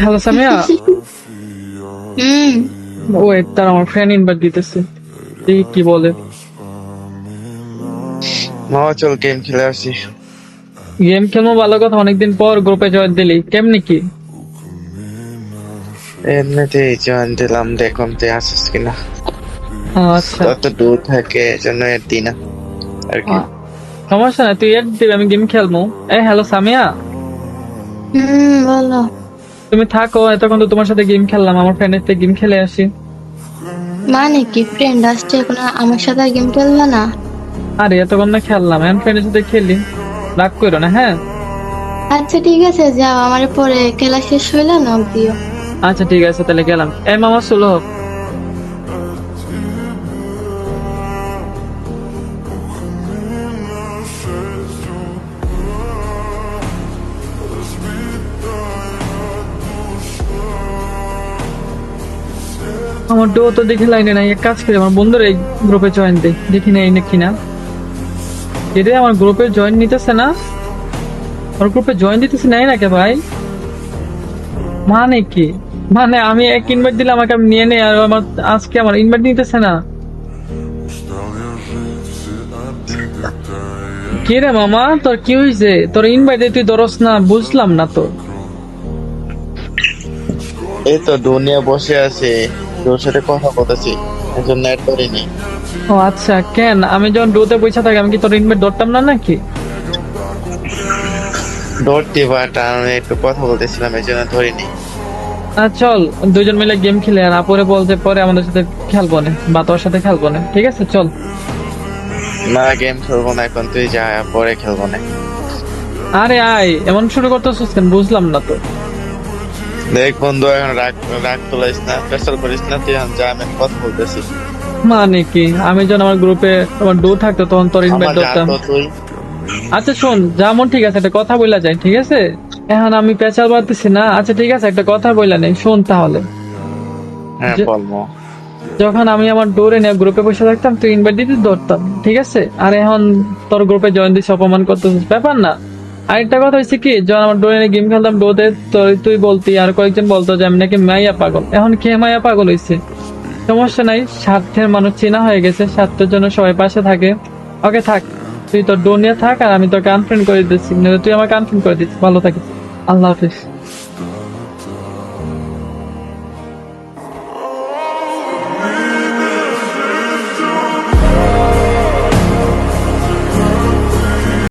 Hello Samia. হুম। Wait, তার আমার friend invite দিতেছে, দেখি কি বলে। মামা চল গেম খেলে আসি। গেম খেলবো, ভালো কথা, অনেকদিন পর গ্রুপে জয়েন দিলি, কেমনি কি? এমনিতেই জয়েন দিলাম, দেখুন তুই আসিস কিনা। আচ্ছা। তত দূর থাকে এজন্য এর দিই না আর কি। আহ, সমস্যা নাই, তুই এড দিবি, আমি গেম খেলবো। হ্যালো সামিয়া, বলো। তুমি থাকো, এতক্ষণ তো তোমার সাথে গেম খেললাম, আমার ফ্রেন্ডের সাথে গেম খেলে আসি। মানে কি ফ্রেন্ড আসছে এখন আমার সাথে গেম খেলবে না? আরে এতক্ষণ না খেললাম, এখন ফ্রেন্ডের সাথে খেলি, রাগ করো না, হ্যাঁ? আচ্ছা ঠিক আছে, যাও, আমার পরে খেলা শেষ হইলে নক দিও। আচ্ছা ঠিক আছে, তাহলে গেলাম। মামা চলো। আমার ডো তো দেখি লাইনে নাই, এক কাজ করি, আমার বন্ধুর এই গ্রুপে জয়েন দেই, দেখি না এই নাকি না। এরে আমার গ্রুপে জয়েন নিতেছে না, আমার গ্রুপে জয়েন দিতেছে নাই নাকি ভাই? মানে কি? মানে আমি এক ইনভাইট দিলে আমাকে আমি নিয়ে নেই, আর আমার আজকে আমার ইনভাইট নিতেছে না। কি রে মামা, তোর কি হয়েছে? তোর ইনভাইটে তুই ধরস না, বুঝলাম না তো। এই তো দুনিয়া বসে আছে, তোর সাথে কথা বলতেছি, এজন্য নেট ধরিনি। ও আচ্ছা, কেন আমি যখন ডোতে পয়সা থাকি আমি কি তোর ইনভাইট ধরতাম না নাকি? ধরতে বাট আমি একটু কথা বলতেছিলাম এজন্য ধরিনি। চল দুজন মিলে গেম খেলে, আর আপরে বলতে পরে আমাদের সাথে খেলবো না, বা তোর সাথে খেলবো না, ঠিক আছে চল। না গেম খেলবো না এখন, তুই যা, পরে খেলবো না। আরে আয়, এমন শুরু করতেছিস কেন, বুঝলাম না তো। দেখ বন্ধু, এখন রাগ রাগ তোলাইস না, প্রেসার করিস না, তুই এখন যা, আমি এখন কথা বলতেছি। মানে কি, আমি যখন আমার গ্রুপে আমার ডো থাকতো তখন তোর ইনভাইট আমার যা ধরতাম। তো তুই। আচ্ছা শোন, যেমন ঠিক আছে, একটা কথা বইলা যায়, ঠিক আছে? এখন আমি পেঁচাল পারতেছি না, আচ্ছা ঠিক আছে, একটা কথা বইলা নেই, শোন তাহলে। হ্যাঁ যে- বলবো। যখন আমি আমার ডোরে নিয়ে গ্রুপে বসে থাকতাম, তুই ইনভাইট দিতে ধরতাম, ঠিক আছে? আর এখন তোর গ্রুপে জয়েন দিস, অপমান করতেছিস, ব্যাপার না। আরেকটা কথা হচ্ছে কি, যখন আমার ডোরে নিয়ে গেম খেলতাম ডোতে, তুই বলতি আর কয়েকজন বলতো যে আমি নাকি মাইয়া পাগল। এখন কে মাইয়া পাগল হয়েছে? সমস্যা নাই, স্বার্থের মানুষ চেনা হয়ে গেছে, স্বার্থের জন্য সবাই পাশে থাকে। ওকে থাক, তুই তোর ডো নিয়ে থাক, আর আমি তোকে আনফ্রেন্ড করে দিচ্ছি, তুই আমাকে আনফ্রেন্ড করে দিচ্ছিস, ভালো থাকিস। আল্লাহ হাফিজ।